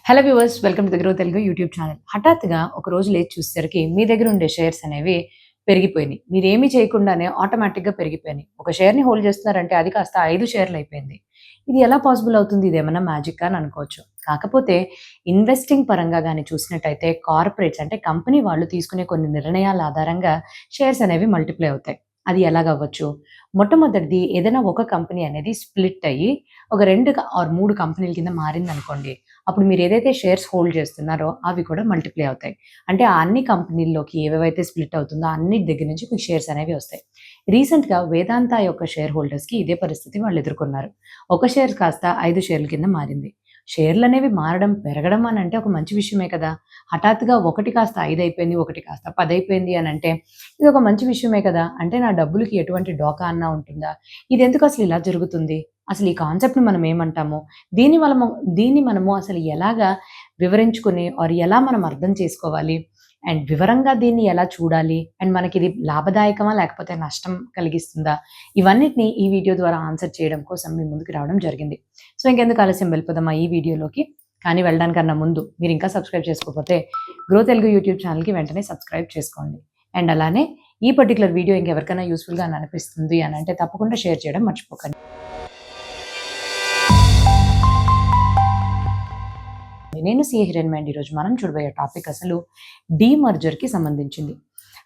Hello viewers, welcome to the grow Telugu YouTube channel. హఠాత్తుగా ఒక రోజు లేచి చూసేసరికి మీ దగ్గర ఉండే షేర్స్ అనేవి పెరిగిపోయినాయి. మీరేమీ చేయకుండానే ఆటోమేటిక్‌గా పెరిగిపోయినాయి. ఒక షేర్‌ని హోల్డ్ చేస్తున్నారంటే అది కాస్త 5 షేర్‌లు అయిపోయింది. ఇది ఎలా పాసిబుల్ అవుతుంది? ఇదేమన్నా మ్యాజిక్కా అని అనుకోవచ్చు. కాకపోతే ఇన్వెస్టింగ్ పరంగా గాని చూసినట్టయితే కార్పొరేట్స్ అంటే కంపెనీ వాళ్ళు తీసుకునే కొన్ని నిర్ణయాల ఆధారంగా షేర్స్ అనేవి మల్టిప్లై అవుతాయి. అది ఎలాగవ్వచ్చు? మొట్టమొదటిది ఏదైనా ఒక కంపెనీ అనేది స్ప్లిట్ అయ్యి ఒక 2 ఆర్ 3 కంపెనీల కింద మారిందనుకోండి. అప్పుడు మీరేదైతే షేర్స్ హోల్డ్ చేస్తున్నారో అవి కూడా మల్టిప్లై అవుతాయి. అంటే ఆ అన్ని కంపెనీల్లోకి ఏవేవైతే స్ప్లిట్ అవుతుందో అన్నిటి దగ్గర నుంచి మీకు షేర్స్ అనేవి వస్తాయి. రీసెంట్‌గా వేదాంత యొక్క షేర్ హోల్డర్స్‌కి ఇదే పరిస్థితి వాళ్ళు ఎదుర్కొన్నారు. ఒక షేర్ కాస్త 5 షేర్ల కింద మారింది. షేర్లనేవి మారడం, పెరగడం అనంటే ఒక మంచి విషయమే కదా! హఠాత్తుగా ఒకటి కాస్త 5 అయిపోయింది, ఒకటి కాస్త 10 అయిపోయింది అనంటే ఇదొక మంచి విషయమే కదా! అంటే నా డబ్బులకి ఎటువంటి డోకా అన్నా ఉంటుందా? ఇదెందుకు అసలు ఇలా జరుగుతుంది? అసలు ఈ కాన్సెప్ట్‌ని మనం ఏమంటాము? దీన్ని మనము దీన్ని మనము అసలు ఎలాగా వివరించుకొని ఎలా మనం అర్థం చేసుకోవాలి? అండ్ వివరంగా దీన్ని ఎలా చూడాలి? అండ్ మనకిది లాభదాయకమా? లేకపోతే నష్టం కలిగిస్తుందా? ఇవన్నిటిని ఈ వీడియో ద్వారా ఆన్సర్ చేయడం కోసం మీ ముందుకు రావడం జరిగింది. సో, ఇంకెందుకు ఆలస్యం వెళ్ళిపోదామా ఈ వీడియోలోకి. కానీ వెళ్ళడానికన్నా ముందు మీరింకా సబ్స్క్రైబ్ చేసుకోకపోతే గ్రో తెలుగు యూట్యూబ్ ఛానల్‌కి వెంటనే సబ్స్క్రైబ్ చేసుకోండి. అండ్ అలానే ఈ పర్టిక్యులర్ వీడియో ఇంకెవరికైనా యూజ్‌ఫుల్‌గా అని అనిపిస్తుంది అనంటే తప్పకుండా షేర్ చేయడం మర్చిపోకండి. నేను సీఏ హిరణ్మయి. ఈరోజు మనం చూడబోయే టాపిక్ అసలు డీమర్జర్‌కి సంబంధించింది.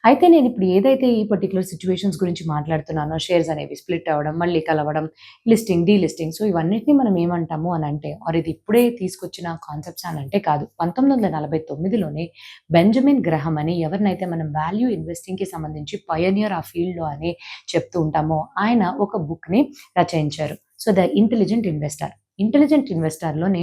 అయితే నేనిప్పుడు ఏదైతే ఈ పర్టిక్యులర్ సిట్యుయేషన్స్ గురించి మాట్లాడుతున్నానో షేర్స్ అనేవి స్ప్లిట్ అవ్వడం, మళ్ళీ కలవడం, లిస్టింగ్, డీలిస్టింగ్. సో, ఇవన్నిటిని మనం ఏమంటాము అనంటే ఇది ఇప్పుడే తీసుకొచ్చిన కాన్సెప్ట్స్ అనంటే కాదు. 1949లోనే బెంజమిన్ గ్రహాం అని ఎవరినైతే మనం వాల్యూ ఇన్వెస్టింగ్‌కి సంబంధించి పయనియర్ ఆ ఫీల్డ్‌లో అని చెప్తూ ఉంటామో ఆయన ఒక బుక్‌ని రచయించారు. So, the intelligent investor. Intelligent ఇన్వెస్టర్‌లోనే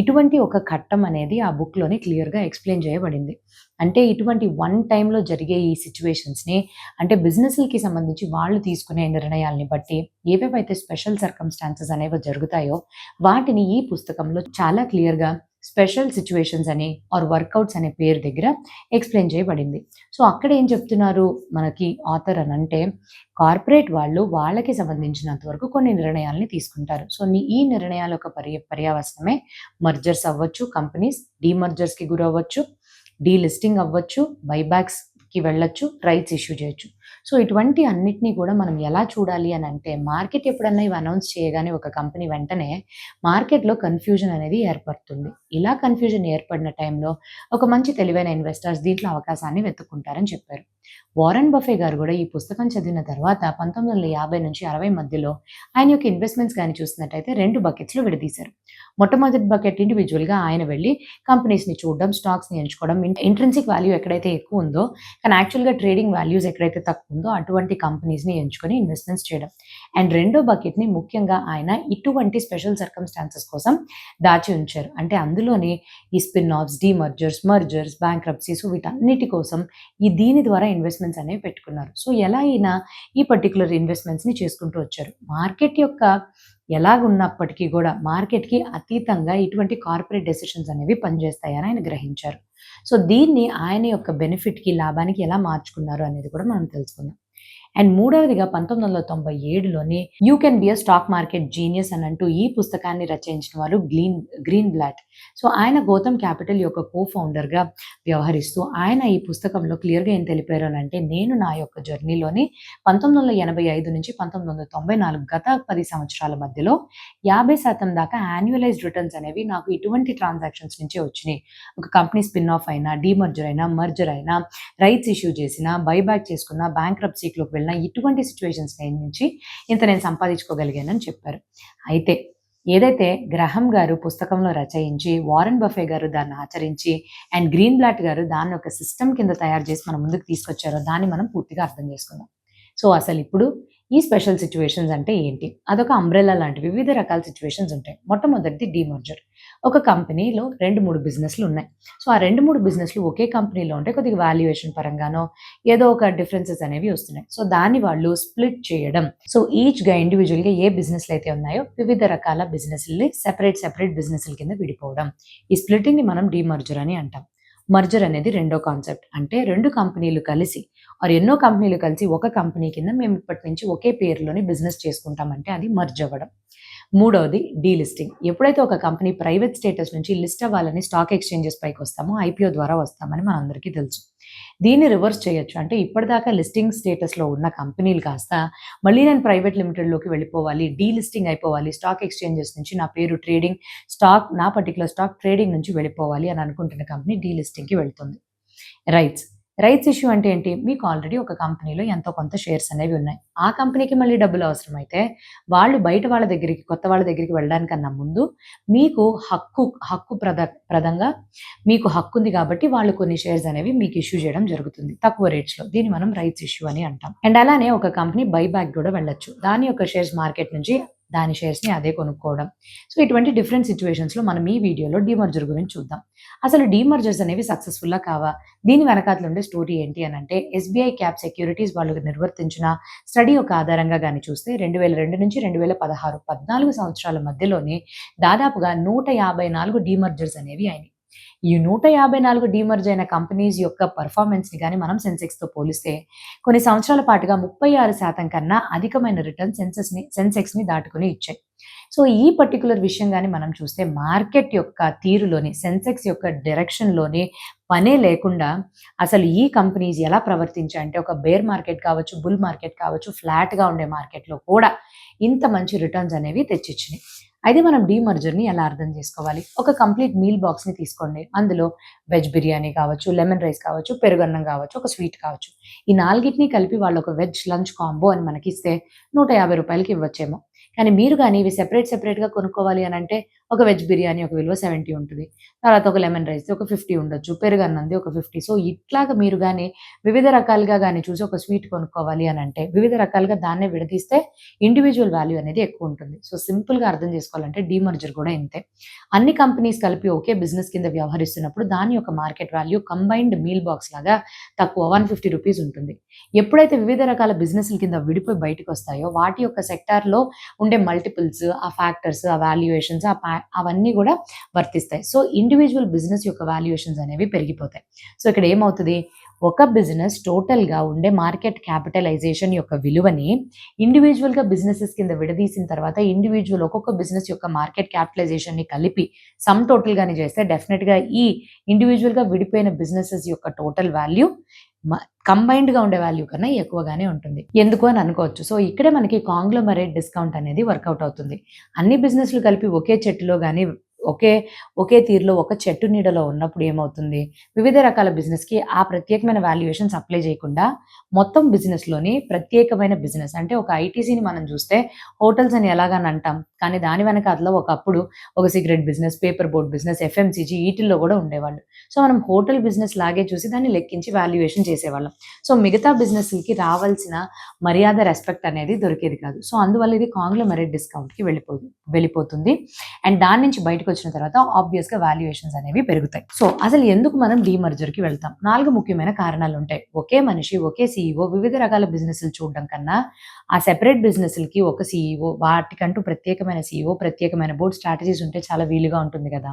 ఇటువంటి ఒక ఘట్టం అనేది ఆ బుక్‌లోని క్లియర్‌గా ఎక్స్‌ప్లెయిన్ చేయబడింది. అంటే ఇటువంటి వన్ టైమ్‌లో జరిగే ఈ సిట్యుయేషన్స్‌ని అంటే బిజినెస్‌లకి సంబంధించి వాళ్ళు తీసుకునే నిర్ణయాల్ని బట్టి ఏవేవైతే స్పెషల్ సర్కమ్‌స్టాన్సెస్ అనేవి జరుగుతాయో వాటిని ఈ పుస్తకంలో చాలా క్లియర్‌గా స్పెషల్ సిట్యుయేషన్స్ అని వర్కౌట్స్ అనే పేరు దగ్గర ఎక్స్‌ప్లెయిన్ చేయబడింది. సో, అక్కడ ఏం చెప్తున్నారు మనకి ఆథర్ అనంటే కార్పొరేట్ వాళ్ళు వాళ్ళకి సంబంధించినంత వరకు కొన్ని నిర్ణయాల్ని తీసుకుంటారు. సో, ఈ నిర్ణయాల యొక్క పర్యవసనమే మర్జర్స్ అవ్వచ్చు, కంపెనీస్ డీమర్జర్స్‌కి గురవ్వచ్చు, డీలిస్టింగ్ అవ్వచ్చు, బైబ్యాక్స్‌కి వెళ్ళొచ్చు, రైట్స్ ఇష్యూ చేయొచ్చు. సో, ఇటువంటి అన్నిటిని కూడా మనం ఎలా చూడాలి అనంటే మార్కెట్ ఎప్పుడన్నా ఇవి అనౌన్స్ చేయగానే ఒక కంపెనీ వెంటనే మార్కెట్‌లో కన్‌ఫ్యూజన్ అనేది ఏర్పడుతుంది. ఇలా కన్‌ఫ్యూజన్ ఏర్పడిన టైంలో ఒక మంచి తెలివైన ఇన్వెస్టర్స్ దీంట్లో అవకాశాన్ని వెతుక్కుంటారని చెప్పారు. వారెన్ బఫే గారు గూడా ఈ పుస్తకం చదివిన తర్వాత 1950-60 మధ్యలో ఆయన యొక్క ఇన్వెస్ట్‌మెంట్స్ గాని చూసినట్టయితే 2 బకెట్స్‌లో విడదీశారు. మొట్టమొదటి బకెట్ ఇండివిడ్యువల్‌గా ఆయన వెళ్లి కంపెనీస్‌ని చూడడం, స్టాక్స్‌ని ఎంచుకోవడం, ఇంట్రిన్సిక్ వాల్యూ ఎక్కడైతే ఎక్కువ ఉందో కానీ యాక్చువల్‌గా ట్రేడింగ్ వాల్యూస్ ఎక్కడైతే తక్కువ ఉందో అటువంటి కంపెనీస్‌ని ఎంచుకొని ఇన్వెస్ట్‌మెంట్స్ చేయడం. అండ్ రెండో బకెట్‌ని ముఖ్యంగా ఆయన ఇటువంటి స్పెషల్ సర్కమ్‌స్టాన్సెస్ కోసం దాచి ఉంచారు. అంటే అందులోని ఈ స్పిన్ ఆఫ్స్, డీమర్జర్స్, మర్జర్స్, బ్యాంక్రప్సీస్ వీటన్నిటి కోసం దీని ద్వారా ఇన్వెస్ట్‌మెంట్స్ అనేవి పెట్టుకున్నారు. సో, ఎలా అయినా ఈ పర్టిక్యులర్ ఇన్వెస్ట్‌మెంట్స్‌ని చేసుకుంటూ వచ్చారు. మార్కెట్ యొక్క ఎలాగున్నప్పటికీ గూడా మార్కెట్‌కి అతీతంగా ఇటువంటి కార్పొరేట్ డెసిషన్స్ అనేవి పనిచేస్తాయని ఆయన గ్రహించారు. సో, దీన్ని ఆయన యొక్క బెనిఫిట్‌కి, లాభానికి ఎలా మార్చుకున్నారు అనేది కూడా మనం తెలుసుకుందాం. అండ్ మూడవదిగా 1997లోని 'you can be a stock market genius' అనంటూ ఈ పుస్తకాన్ని రచయించిన వారు గ్రీన్ బ్లాట్. సో, ఆయన గౌతమ్ క్యాపిటల్ యొక్క ఫౌండర్‌గా వ్యవహరిస్తూ ఆయన ఈ పుస్తకంలో క్లియర్‌గా ఏం తెలిపారు అనంటే నేను నా యొక్క జర్నీలోని 1985 నుంచి 1994 గత 10 సంవత్సరాల మధ్యలో 50% దాకా యాన్యువలైజ్డ్ రిటర్న్స్ అనేవి నాకు ఇటువంటి ట్రాన్సాక్షన్స్ నుంచే వచ్చినియి. ఒక కంపెనీ స్పిన్ ఆఫ్ అయినా, డీమర్జర్ అయినా, మర్జర్ అయినా, రైట్స్ ఇష్యూ చేసినా, బైబ్యాక్ చేసుకున్నా, బ్యాంక్రప్సీ‌లోకి వెళ్ళినా ఇటువంటి సిట్యుయేషన్స్ నుంచి ఇంత నేను సంపాదించుకోగలిగానని చెప్పారు. అయితే ఏదైతే గ్రహాం గారు పుస్తకంలో రచయించి, వారెన్ బఫే గారు దాన్ని ఆచరించి అండ్ గ్రీన్ బ్లాట్ గారు దాన్ని ఒక సిస్టమ్ కింద తయారు చేసి మన ముందుకు తీసుకొచ్చారో దాన్ని మనం పూర్తిగా అర్థం చేసుకుందాం. సో, అసలిప్పుడు ఈ స్పెషల్ సిట్యుయేషన్స్ అంటే ఏంటి? అదొక అంబ్రెల్లా లాంటివి. వివిధ రకాల సిట్యుయేషన్స్ ఉంటాయి. మొట్టమొదటిది డీమర్జర్. ఒక కంపెనీలో 2, 3 బిజినెస్‌లు ఉన్నాయి. సో, ఆ 2, 3 బిజినెస్‌లు ఒకే కంపెనీలో ఉంటే కొద్దిగా వాల్యుయేషన్ పరంగానో ఏదో ఒక డిఫరెన్సెస్ అనేవి వస్తున్నాయి. సో, దాన్ని వాళ్ళు స్ప్లిట్ చేయడం. సో, ఈచ్‌గా ఇండివిడ్యువల్‌గా ఏ బిజినెస్‌లు అయితే ఉన్నాయో వివిధ రకాల బిజినెస్‌లని సెపరేట్ బిజినెస్‌ల కింద విడిపోవడం. ఈ స్ప్లిట్టింగ్‌ని మనం డీమర్జర్ అని అంటాం. మర్జర్ అనేది రెండో కాన్సెప్ట్. అంటే 2 కంపెనీలు కలిసి ఎన్నో కంపెనీలు కలిసి ఒక కంపెనీ కింద మేము ఇప్పటి నుంచి ఒకే పేరులోని బిజినెస్ చేసుకుంటామంటే అది మర్జ్ అవ్వడం. మూడవది డీలిస్టింగ్. ఎప్పుడైతే ఒక కంపెనీ ప్రైవేట్ స్టేటస్ నుంచి లిస్ట్ అవ్వాలని స్టాక్ ఎక్స్‌చేంజెస్ పైకి వస్తామో, ఐపీఓ ద్వారా వస్తామని మనందరికీ తెలుసు. దీన్ని రివర్స్ చేయొచ్చు. అంటే ఇప్పటిదాకా లిస్టింగ్ స్టేటస్‌లో ఉన్న కంపెనీలు కాస్త మళ్ళీ నేను ప్రైవేట్ లిమిటెడ్‌లోకి వెళ్ళిపోవాలి, డీలిస్టింగ్ అయిపోవాలి, స్టాక్ ఎక్స్‌చేంజెస్ నుంచి నా పేరు ట్రేడింగ్ నా పర్టిక్యులర్ స్టాక్ ట్రేడింగ్ నుంచి వెళ్ళిపోవాలి అని అనుకుంటున్న కంపెనీ డీలిస్టింగ్‌కి వెళ్తుంది. రైట్స్. రైట్స్ ఇష్యూ అంటే ఏంటి? మీకు ఆల్రెడీ ఒక కంపెనీలో ఎంతో కొంత షేర్స్ అనేవి ఉన్నాయి. ఆ కంపెనీకి మళ్ళీ డబ్బులు అవసరమైతే, వాళ్ళు బయట వాళ్ళ దగ్గరికి, కొత్త వాళ్ళ దగ్గరికి వెళ్ళడానికన్నా ముందు మీకు ప్రదంగా మీకు హక్కుంది కాబట్టి వాళ్ళు కొన్ని షేర్స్ అనేవి మీకు ఇష్యూ చేయడం జరుగుతుంది తక్కువ రేట్స్‌లో. దీన్ని మనం రైట్స్ ఇష్యూ అని అంటాం. అండ్ అలానే ఒక కంపెనీ బైబ్యాక్ కూడా వెళ్ళొచ్చు. దాని యొక్క షేర్స్ మార్కెట్ నుంచి దాని షేర్స్‌ని అదే కొనుక్కోవడం. సో, ఇటువంటి డిఫరెంట్ సిట్యుయేషన్స్‌లో మనం ఈ వీడియోలో డీమర్జర్ గురించి చూద్దాం. అసలు డీమర్జర్స్ అనేవి సక్సెస్‌ఫుల్లా కావా? దీని వెనకాతల ఉండే స్టోరీ ఏంటి అనంటే, ఎస్‌బీఐ క్యాప్ సెక్యూరిటీస్ వాళ్ళు నిర్వర్తించిన స్టడీ యొక్క ఆధారంగా గాని చూస్తే 2002 నుంచి 2016, 14 సంవత్సరాల మధ్యలోనే దాదాపుగా 154 డీమర్జర్స్ అనేవి అయినాయి. ఈ 154 డీమర్జ్ అయిన కంపెనీస్ యొక్క పెర్ఫార్మన్స్‌ని గాని మనం సెన్సెక్స్‌తో పోలిస్తే కొన్ని సంవత్సరాల పాటుగా 36% కన్నా అధికమైన రిటర్న్ సెన్సెక్స్‌ని దాటుకొని ఇచ్చాయి. సో, ఈ పర్టిక్యులర్ విషయం గాని మనం చూస్తే మార్కెట్ యొక్క తీరులోని, సెన్సెక్స్ యొక్క డైరెక్షన్‌లోని పనే లేకుండా అసలు ఈ కంపెనీస్ ఎలా ప్రవర్తించాయంటే ఒక బేర్ మార్కెట్ కావచ్చు, బుల్ మార్కెట్ కావచ్చు, ఫ్లాట్‌గా ఉండే మార్కెట్‌లో కూడా ఇంత మంచి రిటర్న్స్ అనేవి తెచ్చిచ్చినాయి. అయితే మనం డీమర్జర్‌ని ఎలా అర్థం చేసుకోవాలి? ఒక కంప్లీట్ మీల్ బాక్స్‌ని తీసుకోండి. అందులో వెజ్ బిర్యానీ కావచ్చు, లెమన్ రైస్ కావచ్చు, పెరుగన్నం కావచ్చు, ఒక స్వీట్ కావచ్చు. ఈ నాలుగిటిని కలిపి వాళ్ళు ఒక వెజ్ లంచ్ కాంబో అని మనకిస్తే రూ. 150కి ఇవ్వచ్చేమో. కానీ మీరు గాని ఇవి సెపరేట్‌గా కొనుక్కోవాలి అనంటే ఒక వెజ్ బిర్యానీ ఒక విలువ 70 ఉంటది. తర్వాత ఒక లెమన్ రైస్‌ది ఒక 50 ఉండొచ్చు. పెరుగన్నంది ఒక 50. సో, ఇట్లాగా మీరు గాని వివిధ రకాలుగా గాని చూసి ఒక స్వీట్ కొనుక్కోవాలి అనంటే వివిధ రకాలుగా దాన్నే విడదీస్తే ఇండివిడ్యువల్ వాల్యూ అనేది ఎక్కువుంటుంది. సో, సింపుల్‌గా అర్థం చేసుకోవాలంటే డీమర్జర్ కూడా ఇంతే. అన్ని కంపెనీస్ కలిపి ఒకే బిజినెస్ కింద వ్యవహరిస్తున్నప్పుడు దాని యొక్క market value combined meal box లాగా తక్కువ రూ. 150 ఉంటుంది. ఎప్పుడైతే వివిధ రకాల బిజినెస్‌ల కింద విడిపోయి బయటకొస్తాయో వాటి యొక్క సెక్టార్‌లో ఉండే మల్టిపుల్స్, ఆ ఫ్యాక్టర్స్, ఆ వాల్యుయేషన్స్ అవన్నీ కూడా వర్తిస్తాయి. సో, ఇండివిడ్యువల్ బిజినెస్ యొక్క వాల్యుయేషన్స్ అనేవి పెరిగిపోతాయి. సో, ఇక్కడ ఏమవుతది? ఒక బిజినెస్ టోటల్‌గా ఉండే మార్కెట్ క్యాపిటలైజేషన్ యొక్క విలువని ఇండివిడ్యువల్‌గా బిజినెసెస్ కింద విడదీసిన తర్వాత ఒక్కొక్క బిజినెస్ యొక్క మార్కెట్ క్యాపిటలైజేషన్‌ని కలిపి సమ్ టోటల్‌గాని చేస్తే డెఫినిట్‌గా ఈ ఇండివిడ్యువల్‌గా విడిపోయిన బిజినెసెస్ యొక్క టోటల్ వాల్యూ మ కంబైన్డ్‌గా ఉండే వాల్యూ కన్నా ఎక్కువగానే ఉంటుంది. ఎందుకు అని అనుకోవచ్చు. సో, ఇక్కడే మనకి కాంగ్లోమరేట్ డిస్కౌంట్ అనేది వర్కౌట్ అవుతుంది. అన్ని బిజినెస్‌లు కలిపి ఒకే చెట్టులో గాని ఒకే ఒకే తీరులో ఒక చెట్టు నీడలో ఉన్నప్పుడు ఏమవుతుంది? వివిధ రకాల బిజినెస్‌కి ఆ ప్రత్యేకమైన వాల్యుయేషన్స్ అప్లై చేయకుండా మొత్తం బిజినెస్‌లోని ప్రత్యేకమైన బిజినెస్ అంటే ఒక ఐటీసీని మనం చూస్తే హోటల్స్ అని ఎలాగని అంటాం. కానీ దాని వెనకాతల ఒకప్పుడు ఒక cigarette business, paper board business, FMCG ఈటిల్లో కూడా ఉండేవాళ్ళు. సో, మనం హోటల్ బిజినెస్ లాగే చూసి దాన్ని లెక్కించి వాల్యుయేషన్ చేసేవాళ్ళం. సో, మిగతా బిజినెస్‌లకి రావాల్సిన మర్యాద, రెస్పెక్ట్ అనేది దొరికేది కాదు. సో, అందువల్ల ఇది కాంగ్లోమరేట్ డిస్కౌంట్‌కి వెళ్ళిపోతుంది. అండ్ దాని నుంచి బయటకొచ్చిన తర్వాత ఆబ్వియస్‌గా వాల్యుయేషన్స్ అనేవి పెరుగుతాయి. సో, అసలు ఎందుకు మనం డీమర్జర్‌కి వెళ్తాం? 4 ముఖ్యమైన కారణాలుంటాయి. ఒకే మనిషి, ఒకే సీఈఓ వివిధ రకాల బిజినెస్‌లు చూడడం కన్నా, ఆ సెపరేట్ బిజినెస్‌లకి ఒక సీఈఓ, వాటికంటూ ప్రత్యేకమైన సీఈఓ, ప్రత్యేకమైన బోర్డ్ స్ట్రాటజీస్ ఉంటే చాలా వీలుగా ఉంటుంది కదా!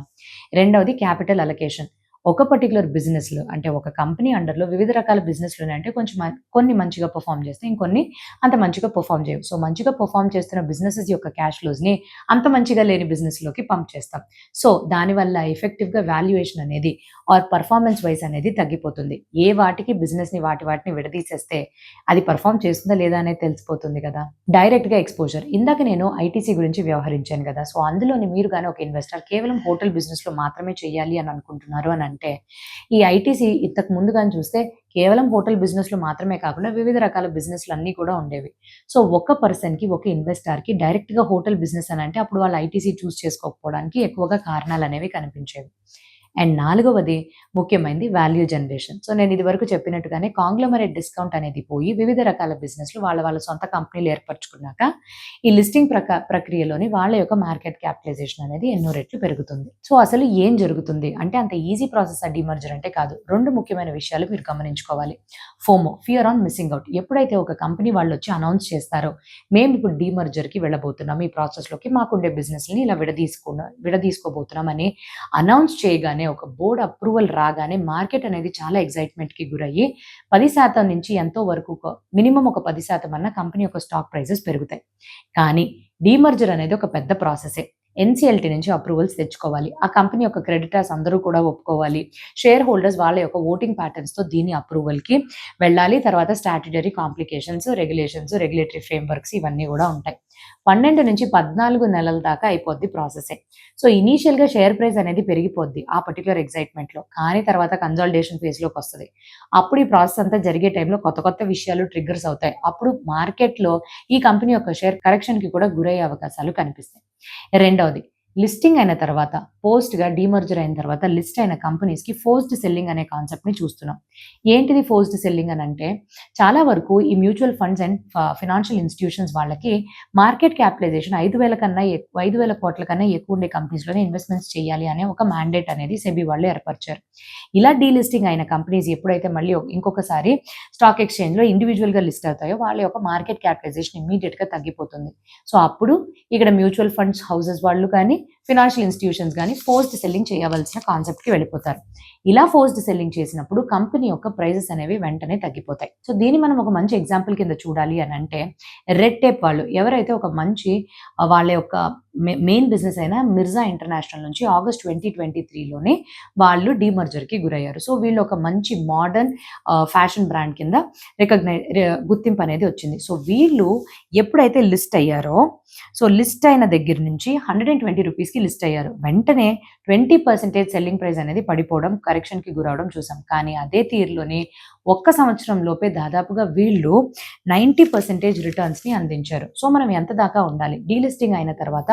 రెండవది క్యాపిటల్ అలొకేషన్. ఒక పర్టిక్యులర్ బిజినెస్‌లో అంటే ఒక కంపెనీ అండర్‌లో వివిధ రకాల బిజినెస్‌లున్నాయంటే కొంచెం కొన్ని మంచిగా పెర్ఫార్మ్ చేస్తాయి. ఇంకొన్ని అంత మంచిగా పెర్ఫార్మ్ చేయవు. సో, మంచిగా పెర్ఫార్మ్ చేస్తున్న బిజినెసెస్ యొక్క క్యాష్ ఫ్లోస్‌ని అంత మంచిగా లేని బిజినెస్‌లోకి పంప్ చేస్తాం. సో, దానివల్ల ఎఫెక్టివ్‌గా వాల్యుయేషన్ అనేది పెర్ఫార్మన్స్ వైస్ అనేది తగ్గిపోతుంది. వాటికి బిజినెస్‌ని వాటిని విడదీసేస్తే అది పెర్ఫార్మ్ చేస్తుందా లేదా అనేది తెలిసిపోతుంది కదా! డైరెక్ట్‌గా ఎక్స్‌పోజర్. ఇందాక నేను ఐటీసీ గురించి వ్యవహరించాను కదా! సో, అందులోని మీరు గాని ఒక ఇన్వెస్టర్ కేవలం హోటల్ బిజినెస్‌లో మాత్రమే చేయాలి అని అనుకుంటున్నారు అంటే ఈ ఐటీసీ ఇంతకు ముందు గాని చూస్తే కేవలం హోటల్ బిజినెస్‌లో మాత్రమే కాకుండా వివిధ రకాల బిజినెస్‌లు అన్నీ కూడా ఉండేవి. సో, ఒక పర్సన్‌కి, ఒక ఇన్వెస్టర్‌కి డైరెక్ట్‌గా హోటల్ బిజినెస్ అనంటే అప్పుడు వాళ్ళు ఐటీసీ చూజ్ చేసుకోకపోవడానికి ఎక్కువగా కారణాలనేవి కనిపించేవి. అండ్ నాలుగవది ముఖ్యమైనది వాల్యూ జనరేషన్. సో, నేను ఇదివరకు చెప్పినట్టుగానే కాంగ్లోమరేట్ డిస్కౌంట్ అనేది పోయి వివిధ రకాల బిజినెస్‌లు వాళ్ళ సొంత కంపెనీలు ఏర్పరచుకున్నాక ఈ లిస్టింగ్ ప్రక్రియలోని వాళ్ళ యొక్క మార్కెట్ క్యాపిటలైజేషన్ అనేది ఎన్నో రెట్లు పెరుగుతుంది. సో, అసలు ఏం జరుగుతుంది? అంటే అంత ఈజీ ప్రాసెస్ డీమర్జర్ అంటే కాదు. 2 ముఖ్యమైన విషయాలు మీరు గమనించుకోవాలి. FOMO fear on missing out. ఎప్పుడైతే ఒక కంపెనీ వాళ్ళొచ్చి అనౌన్స్ చేస్తారో, మేము ఇప్పుడు డీమర్జర్‌కి వెళ్ళబోతున్నాం. ఈ ప్రాసెస్‌లోకి మాకుండే బిజినెస్‌లని ఇలా విడదీసుకోబోతున్నాం అని అనౌన్స్ చేయగానే ఒక బోర్డ్ అప్రూవల్ రాగానే మార్కెట్ అనేది చాలా ఎక్సైట్‌మెంట్‌కి గురయ్యి 10% నుంచి ఎంతో వరకు మినిమమ్ ఒక 10% అన్న కంపెనీ యొక్క స్టాక్ ప్రైసెస్ పెరుగుతాయి. కానీ డీమర్జర్ అనేది ఒక పెద్ద ప్రాసెసే. ఎన్‌సీఎల్‌టీ నుంచి అప్రూవల్స్ తెచ్చుకోవాలి. ఆ కంపెనీ యొక్క క్రెడిటర్స్ అందరూ కూడా ఒప్పుకోవాలి. షేర్ హోల్డర్స్ వాళ్ళ యొక్క వోటింగ్ ప్యాటర్న్స్‌తో దీని అప్రూవల్‌కి వెళ్ళాలి. తర్వాత statutory complications, regulations, regulatory frameworks ఇవన్నీ గూడా ఉంటాయి. 12-14 నెలల దాకా అయిపోద్ది ప్రాసెసే. సో, ఇనీషియల్‌గా షేర్ ప్రైస్ అనేది పెరిగిపోద్ది ఆ పర్టిక్యులర్ ఎక్సైట్‌మెంట్‌లో. కానీ తర్వాత కన్సాలిడేషన్ ఫేజ్‌లోకొస్తది. అప్పుడు ఈ ప్రాసెస్ అంతా జరిగే టైంలో కొత్త కొత్త విషయాలు ట్రిగ్గర్స్ అవుతాయి. అప్పుడు మార్కెట్‌లో ఈ కంపెనీ యొక్క షేర్ కరెక్షన్‌కి కూడా గురయ్యే అవకాశాలు కనిపిస్తాయి. రెండవది లిస్టింగ్ అయిన తర్వాత, పోస్ట్‌గా డీమర్జర్ అయిన తర్వాత లిస్ట్ అయిన కంపెనీస్‌కి ఫోర్స్డ్ సెల్లింగ్ అనే కాన్సెప్ట్‌ని చూస్తున్నాం. ఏంటిది ఫోర్స్డ్ సెల్లింగ్ అనంటే, చాలా వరకు ఈ mutual funds and financial institutions వాళ్ళకి మార్కెట్ క్యాపిటలైజేషన్ 5,000 కన్నా 5,000 కోట్ల కన్నా ఎక్కువ ఉండే కంపెనీస్‌లోనే ఇన్వెస్ట్‌మెంట్స్ చేయాలి అనే ఒక మ్యాండేట్ అనేది సెబీ వాళ్ళు ఏర్పరిచారు. ఇలా డీలిస్టింగ్ అయిన కంపెనీస్ ఎప్పుడైతే మళ్ళీ ఇంకొకసారి స్టాక్ ఎక్స్‌చేంజ్‌లో ఇండివిడ్యువల్‌గా లిస్ట్ అవుతాయో, వాళ్ళ యొక్క మార్కెట్ క్యాపిటలైజేషన్ ఇమ్మీడియేట్‌గా తగ్గిపోతుంది. సో, అప్పుడు ఇక్కడ మ్యూచువల్ ఫండ్స్ హౌసెస్ వాళ్ళు కానీ, ఫైనాన్షియల్ ఇన్‌స్టిట్యూషన్స్ గానీ ఫోర్స్డ్ సెల్లింగ్ చేయవలసిన కాన్సెప్ట్‌కి వెళ్ళిపోతారు. ఇలా ఫోర్స్డ్ సెల్లింగ్ చేసినప్పుడు కంపెనీ యొక్క ప్రైజెస్ అనేవి వెంటనే తగ్గిపోతాయి. సో, దీన్ని మనం ఒక మంచి ఎగ్జాంపుల్ కింద చూడాలి అనంటే, రెడ్ టేప్ వాళ్ళు ఎవరైతే ఒక మంచి వాళ్ళ యొక్క మెయిన్ బిజినెస్ అయిన మిర్జా ఇంటర్నేషనల్ నుంచి ఆగస్ట్ 2023లోనే వాళ్ళు డీమర్జర్‌కి గురయ్యారు. సో, వీళ్ళు ఒక మంచి మోడర్న్ ఫ్యాషన్ బ్రాండ్ కింద గుర్తింపు అనేది వచ్చింది. సో, వీళ్ళు ఎప్పుడైతే లిస్ట్ అయ్యారో, సో, లిస్ట్ అయిన దగ్గర నుంచి ₹120కి లిస్ట్ అయ్యారు. వెంటనే 20% సెల్లింగ్ ప్రైస్ అనేది పడిపోవడం, కరెక్షన్‌కి గురవడం చూసాం. కానీ అదే తీరులోనే ఒక్క సంవత్సరం లోపే దాదాపుగా వీళ్ళు 90% రిటర్న్స్‌ని అందించారు. సో, మనం ఎంత దాకా ఉండాలి? డీలిస్టింగ్ అయిన తర్వాత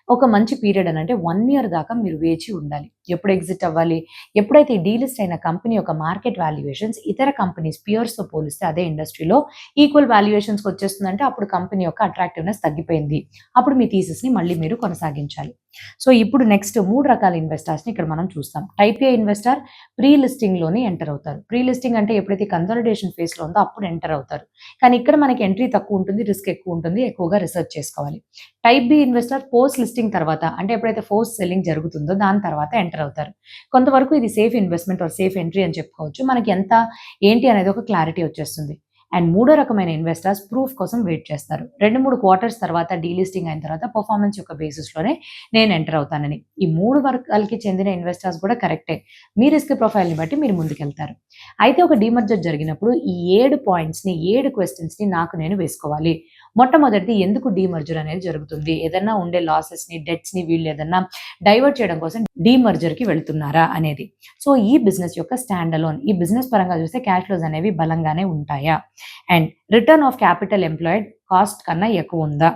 ఒక మంచి పీరియడ్ అనంటే 1 ఇయర్ దాకా మీరు వేచి ఉండాలి. ఎప్పుడు ఎగ్జిట్ అవ్వాలి? ఎప్పుడైతే ఈ డీలిస్ట్ అయిన కంపెనీ యొక్క మార్కెట్ వాల్యుయేషన్స్ ఇతర కంపెనీస్ పియర్స్‌తో పోలిస్తే అదే ఇండస్ట్రీలో ఈక్వల్ వాల్యుయేషన్స్‌కి వచ్చేస్తుందంటే అప్పుడు కంపెనీ యొక్క అట్రాక్టివ్‌నెస్ తగ్గిపోయింది. అప్పుడు మీ థీసిస్‌ని మళ్ళీ మీరు కొనసాగించాలి. సో, ఇప్పుడు నెక్స్ట్ 3 రకాల ఇన్వెస్టర్స్‌ని ఇక్కడ మనం చూస్తాం. టైప్ ఏ ఇన్వెస్టర్ ప్రీ లిస్టింగ్‌లోనే ఎంటర్ అవుతారు. ప్రీ లిస్టింగ్ అంటే ఎప్పుడైతే కన్సాలిడేషన్ ఫేజ్‌లో ఉందో అప్పుడు ఎంటర్ అవుతారు. కానీ ఇక్కడ మనకి ఎంట్రీ తక్కువ ఉంటుంది, రిస్క్ ఎక్కువ ఉంటుంది. ఎక్కువగా రిసర్చ్ చేసుకోవాలి. Type B investor post listing తర్వాత అంటే ఎప్పుడైతే ఫోర్స్ సెల్లింగ్ జరుగుతుందో దాని తర్వాత ఎంటర్ అవుతారు. కొంతవరకు ఇది safe investment or safe entry అని చెప్పుకోవచ్చు. మనకి ఎంత ఏంటి అనేది ఒక క్లారిటీ వచ్చేస్తుంది. అండ్ మూడో రకమైన ఇన్వెస్టర్స్ ప్రూఫ్ కోసం వెయిట్ చేస్తారు. 2, 3 క్వార్టర్స్ తర్వాత డీలిస్టింగ్ అయిన తర్వాత పర్ఫార్మెన్స్ యొక్క బేసిస్‌లోనే నేను ఎంటర్ అవుతానని. ఈ 3 వర్గాలకి చెందిన ఇన్వెస్టర్స్ కూడా కరెక్టే. మీ రిస్క్ ప్రొఫైల్‌ని బట్టి మీరు ముందుకెళ్తారు. అయితే ఒక డీమర్జర్ జరిగినప్పుడు ఈ 7 పాయింట్స్‌ని, 7 క్వెషన్స్‌ని నాకు నేను వేసుకోవాలి. మొట్టమొదటిది ఎందుకు డీమర్జర్ అనేది జరుగుతుంది? ఏదన్నా ఉండే లాసెస్‌ని, డెట్స్‌ని వీళ్ళు ఏదన్నా డైవర్ట్ చేయడం కోసం డీమర్జర్‌కి వెళ్తున్నారా అనేది. సో, ఈ బిజినెస్ యొక్క స్టాండ్ అలోన్ ఈ బిజినెస్ పరంగా చూస్తే క్యాష్ ఫ్లోస్ అనేవి బలంగానే ఉంటాయా? And return of capital employed cost కన్నా ఎక్కువ ఉందా?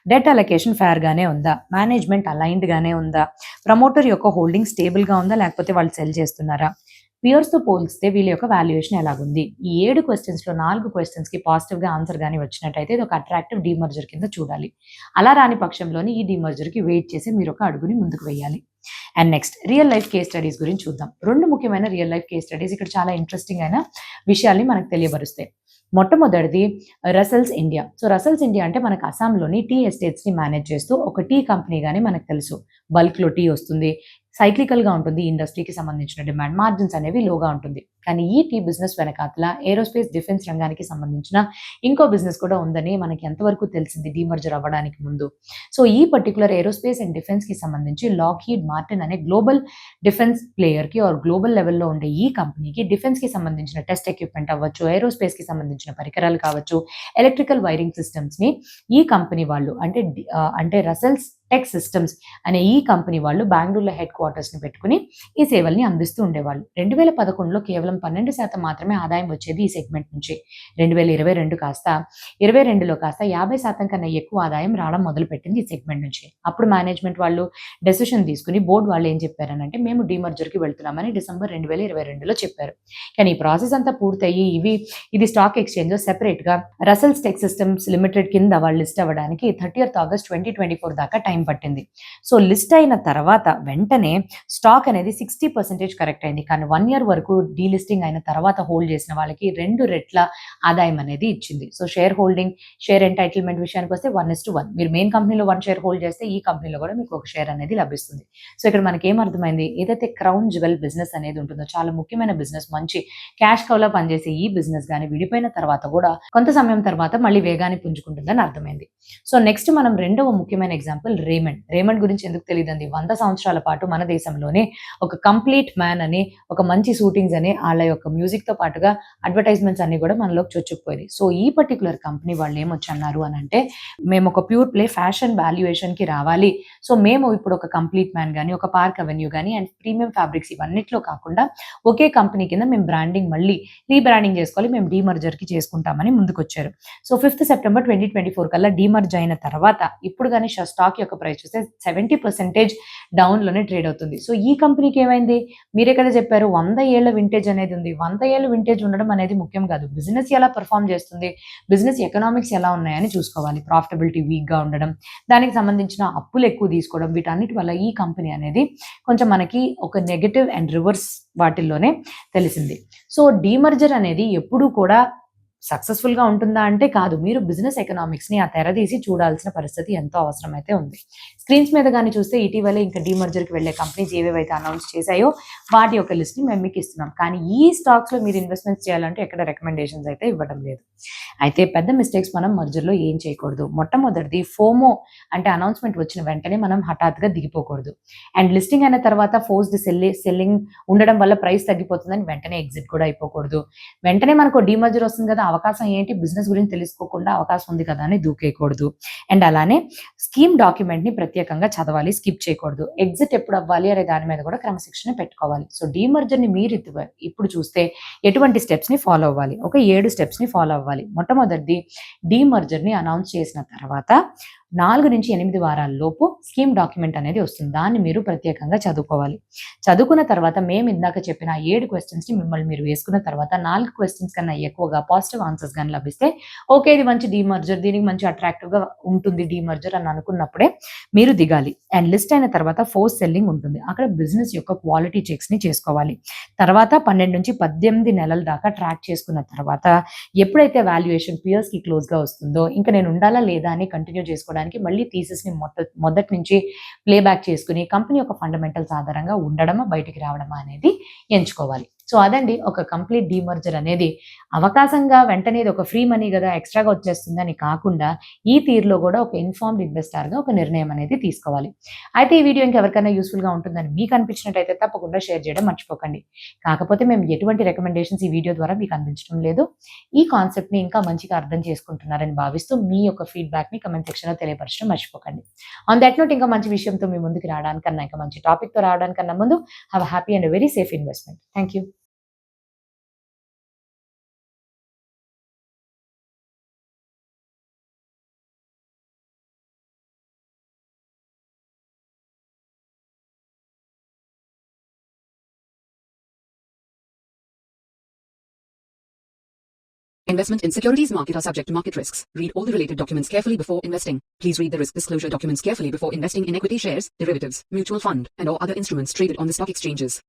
డెట్ అలొకేషన్ ఫెయిర్‌గానే ఉందా? మేనేజ్మెంట్ అలైన్డ్‌గానే ఉందా? ప్రమోటర్ యొక్క హోల్డింగ్ స్టేబుల్‌గా ఉందా? లేకపోతే వాళ్ళు సెల్ చేస్తున్నారా? పియర్స్‌తో పోలిస్తే వీళ్ళ యొక్క వాల్యుయేషన్ ఎలాగుంది? ఈ 7 క్వెషన్స్‌లో 4 క్వెషన్స్‌కి పాజిటివ్‌గా ఆన్సర్ గాని వచ్చినట్టయితే ఇది ఒక అట్రాక్టివ్ డీమర్జర్ కింద చూడాలి. అలా రాని పక్షంలోని ఈ డీమర్జర్‌కి వెయిట్ చేసి మీరు ఒక అడుగుని ముందుకు వేయాలి. And next real life case studies గురించి చూద్దాం. 2 ముఖ్యమైన రియల్ లైఫ్ కేస్ స్టడీస్ ఇక్కడ చాలా ఇంట్రెస్టింగ్ అయిన విషయాల్ని మనకు తెలియబరుస్తాయి. మొట్టమొదటిది Russell's India. So, Russell's India అంటే మనకు అస్సాంలోని టీ ఎస్టేట్స్‌ని మేనేజ్ చేస్తూ ఒక టీ కంపెనీ గాని మనకు తెలుసు. బల్క్‌లో టీ వస్తుంది. సైక్లికల్‌గా ఉంటుంది ఈ ఇండస్ట్రీకి సంబంధించిన డిమాండ్. మార్జిన్స్ అనేవి లోగా ఉంటుంది. కానీ ఈ టీ బిజినెస్ వెనకాతల ఏరోస్పేస్ డిఫెన్స్ రంగానికి సంబంధించిన ఇంకో బిజినెస్ కూడా ఉందని మనకి ఎంతవరకు తెలిసింది డీమర్జర్ అవ్వడానికి ముందు. సో, ఈ పర్టిక్యులర్ ఏరోస్పేస్ అండ్ డిఫెన్స్‌కి సంబంధించి లాక్‌హీడ్ మార్టిన్ అనే గ్లోబల్ డిఫెన్స్ ప్లేయర్‌కి ఆర్ గ్లోబల్ లెవెల్‌లో ఉండే ఈ కంపెనీకి డిఫెన్స్‌కి సంబంధించిన టెస్ట్ ఎక్విప్‌మెంట్ అవ్వచ్చు, ఏరోస్పేస్‌కి సంబంధించిన పరికరాలు కావచ్చు, ఎలక్ట్రికల్ వైరింగ్ సిస్టమ్స్‌ని ఈ కంపెనీ వాళ్ళు అంటే రసెల్స్ టెక్ సిస్టమ్స్ అనే ఈ కంపెనీ వాళ్ళు బెంగుళూరులో హెడ్ క్వార్టర్స్‌ని పెట్టుకొని ఈ సేవల్ని అందిస్తూ ఉండేవాళ్ళు. 2011లో కేవలం 12% మాత్రమే ఆదాయం వచ్చేది ఈ సెగ్మెంట్ నుంచి. 2022 కాస్త 22లో కాస్త 50% కన్నా ఎక్కువ ఆదాయం రావడం మొదలుపెట్టింది ఈ సెగ్మెంట్ నుంచి. అప్పుడు మేనేజ్మెంట్ వాళ్ళు డెసిషన్ తీసుకొని బోర్డ్ వాళ్ళు ఏం చెప్పారనంటే మేము డీమర్జర్‌కి వెళ్తున్నామని డిసెంబర్ 2022లో చెప్పారు. కానీ ఈ ప్రాసెస్ అంతా పూర్తయ్యి ఇది స్టాక్ ఎక్స్‌చేంజ్‌లో సెపరేట్‌గా రసెల్స్ టెక్ సిస్టమ్స్ లిమిటెడ్ కింద వాళ్ళు లిస్ట్ అవ్వడానికి 30th ఆగస్ట్ 2024 దాకా టైం టైం పట్టింది. సో లిస్ట్ అయిన తర్వాత వెంటనే స్టాక్ అనేది 60% కరెక్ట్ అయింది. కానీ 1 ఇయర్ వరకు డీలిస్టింగ్ అయిన తర్వాత హోల్డ్ చేసిన వాళ్ళకి 2 రెట్ల ఆదాయం అనేది ఇచ్చింది. So share holding, share entitlement విషయానికి వస్తే 1:1. మీరు మెయిన్ కంపెనీలో 1 షేర్ హోల్డ్ చేస్తే ఈ కంపెనీలో కూడా మీకు ఒక షేర్ అనేది లభిస్తుంది. సో ఇక్కడ మనకి ఏమర్థమైంది, ఏదైతే క్రౌన్ జ్యువెల్ బిజినెస్ అనేది ఉంటుందో చాలా ముఖ్యమైన బిజినెస్, మంచి క్యాష్ కౌలా పనిచేసే ఈ బిజినెస్ కానీ విడిపోయిన తర్వాత కూడా కొంత సమయం తర్వాత మళ్ళీ వేగాన్ని పుంజుకుంటుందని అర్థమైంది. సో నెక్స్ట్ మనం రెండవ ముఖ్యమైన ఎగ్జాంపుల్ రేమండ్ గురించి ఎందుకు తెలియదండి. 100 సంవత్సరాల పాటు మన దేశంలోనే ఒక కంప్లీట్ మ్యాన్ అని, ఒక మంచి షూటింగ్స్ అని, వాళ్ళ యొక్క మ్యూజిక్ తో పాటుగా అడ్వర్టైజ్మెంట్స్ అన్ని కూడా మనలోకి చొచ్చుకుపోయింది. సో ఈ పర్టికులర్ కంపెనీ వాళ్ళు ఏమొచ్చన్నారు అని అంటే, మేము ఒక ప్యూర్ ప్లే ఫ్యాషన్ వాల్యుయేషన్ కి రావాలి. సో మేము ఇప్పుడు ఒక కంప్లీట్ మ్యాన్ కానీ, ఒక పార్క్ అవెన్యూ కానీ అండ్ ప్రీమియం ఫ్యాబ్రిక్స్ ఇవన్నిట్లో కాకుండా ఒకే కంపెనీ కింద మేము బ్రాండింగ్ మళ్ళీ రీబ్రాండింగ్ చేసుకోవాలి, మేము డీమర్జర్ కి చేసుకుంటామని ముందుకొచ్చారు. సో 5th సెప్టెంబర్ 2024 కల్లా డీమర్జ్ అయిన తర్వాత ఇప్పుడు కానీ స్టాక్ యొక్క ప్రైస్ చూస్తే 70% డౌన్ లోనే ట్రేడ్ అవుతుంది. సో ఈ కంపెనీకి ఏమైంది, మీరే కదా చెప్పారు 100 ఏళ్ల వింటేజ్ అనేది ఉంది. 100 ఏళ్ల వింటేజ్ ఉండడం అనేది ముఖ్యం కాదు, బిజినెస్ ఎలా పర్ఫామ్ చేస్తుంది, బిజినెస్ ఎకనామిక్స్ ఎలా ఉన్నాయని చూసుకోవాలి. ప్రాఫిటబిలిటీ వీక్ గా ఉండడం, దానికి సంబంధించిన అప్పులు ఎక్కువ తీసుకోవడం, వీటన్నిటి వల్ల ఈ కంపెనీ అనేది కొంచెం మనకి ఒక నెగటివ్ అండ్ రివర్స్ వాటిల్లోనే తెలిసింది. సో డీమర్జర్ అనేది ఎప్పుడూ కూడా సక్సెస్ఫుల్ గా ఉంటుందా అంటే కాదు. మీరు బిజినెస్ ఎకనామిక్స్ ని ఆ తెరదీసి చూడాల్సిన పరిస్థితి ఎంతో అవసరమైతే ఉంది. స్క్రీన్స్ మీద కానీ చూస్తే ఇటీవలే ఇంకా డీమర్జర్ కి వెళ్లే కంపెనీస్ ఏవేవైతే అనౌన్స్ చేశాయో వాటి యొక్క లిస్ట్ ని మేము మీకు ఇస్తున్నాం. కానీ ఈ స్టాక్స్ లో మీరు ఇన్వెస్ట్మెంట్స్ చేయాలంటే ఎక్కడ రికమెండేషన్స్ అయితే ఇవ్వడం లేదు. అయితే పెద్ద మిస్టేక్స్ మనం మర్జర్ లో ఏం చేయకూడదు. మొట్టమొదటిది ఫోమో అంటే అనౌన్స్మెంట్ వచ్చిన వెంటనే మనం హఠాత్తుగా దిగిపోకూడదు. అండ్ లిస్టింగ్ అయిన తర్వాత ఫోర్స్డ్ సెల్లింగ్ ఉండడం వల్ల ప్రైస్ తగ్గిపోతుందని వెంటనే ఎగ్జిట్ కూడా అయిపోకూడదు. వెంటనే మనకు డీమర్జర్ వస్తుంది కదా, అవకాశం ఏంటి, బిజినెస్ గురించి తెలుసుకోకుండా అవకాశం ఉంది కదా అని దూకేయకూడదు. అండ్ అలానే స్కీమ్ డాక్యుమెంట్ ని ప్రత్యేకంగా చదవాలి, స్కిప్ చేయకూడదు. ఎగ్జిట్ ఎప్పుడు అవ్వాలి అనే దాని మీద కూడా క్రమశిక్షణ పెట్టుకోవాలి. సో డీమర్జర్ ని మీరు ఇప్పుడు చూస్తే ఎటువంటి స్టెప్స్ ని ఫాలో అవ్వాలి, ఒక 7 స్టెప్స్ ని ఫాలో అవ్వాలి. మొట్టమొదటిది, డీమర్జర్ ని అనౌన్స్ చేసిన తర్వాత 4 నుంచి 8 వారాల లోపు స్కీమ్ డాక్యుమెంట్ అనేది వస్తుంది. దాన్ని మీరు ప్రత్యేకంగా చదువుకోవాలి. చదువుకున్న తర్వాత మేము ఇందాక చెప్పిన 7 క్వశ్చన్స్ ని మిమ్మల్ని మీరు వేసుకున్న తర్వాత 4 క్వశ్చన్స్ కన్నా ఎక్కువగా పాజిటివ్ ఆన్సర్స్ కానీ లభిస్తే ఓకే ఇది మంచి డీమర్జర్, దీనికి మంచి అట్రాక్టివ్ గా ఉంటుంది డీమర్జర్ అని అనుకున్నప్పుడే మీరు దిగాలి. అండ్ లిస్ట్ అయిన తర్వాత ఫోర్స్ సెల్లింగ్ ఉంటుంది. అక్కడ బిజినెస్ యొక్క క్వాలిటీ చెక్స్ ని చేసుకోవాలి. తర్వాత 12 నుంచి 18 నెలల దాకా ట్రాక్ చేసుకున్న తర్వాత ఎప్పుడైతే వాల్యుయేషన్ పియర్స్ కి క్లోజ్ గా వస్తుందో ఇంకా నేను ఉండాలా లేదా అని కంటిన్యూ చేసుకోవడానికి మళ్ళీ థీసిస్ ని మొదటి నుంచి ప్లేబ్యాక్ చేసుకుని కంపెనీ యొక్క ఫండమెంటల్స్ ఆధారంగా ఉండడమా బయటికి రావడమా అనేది ఎంచుకోవాలి. సో అదండి ఒక కంప్లీట్ డీమర్జర్ అనేది. అవకాశంగా వెంటనే ఒక ఫ్రీ మనీ కదా ఎక్స్ట్రాగా వచ్చేస్తుందని కాకుండా ఈ తీరులో కూడా ఒక ఇన్ఫార్మ్డ్ ఇన్వెస్టర్ గా ఒక నిర్ణయం అనేది తీసుకోవాలి. అయితే ఈ వీడియో ఇంకెవరికైనా యూస్ఫుల్ గా ఉంటుందని మీకు అనిపించినట్టయితే తప్పకుండా షేర్ చేయడం మర్చిపోకండి. కాకపోతే మేము ఎటువంటి రికమెండేషన్స్ ఈ వీడియో ద్వారా మీకు అందించడం లేదు. ఈ కాన్సెప్ట్ ని ఇంకా మంచిగా అర్థం చేసుకుంటున్నారని భావిస్తూ మీ యొక్క ఫీడ్బ్యాక్ ని కమెంట్ సెక్షన్ లో తెలియపరచడం మర్చిపోకండి. ఆన్ దట్ నోట్ ఇంకా మంచి విషయంతో మీ ముందుకు రావడానికన్నా, ఇంకా మంచి టాపిక్ తో రావడానికన్నా ముందు have happy and very safe investment. Thank you. Investment in securities market are subject to market risks. Read all the related documents carefully before investing. Please read the risk disclosure documents carefully before investing in equity shares, derivatives, mutual fund, and or other instruments traded on the stock exchanges.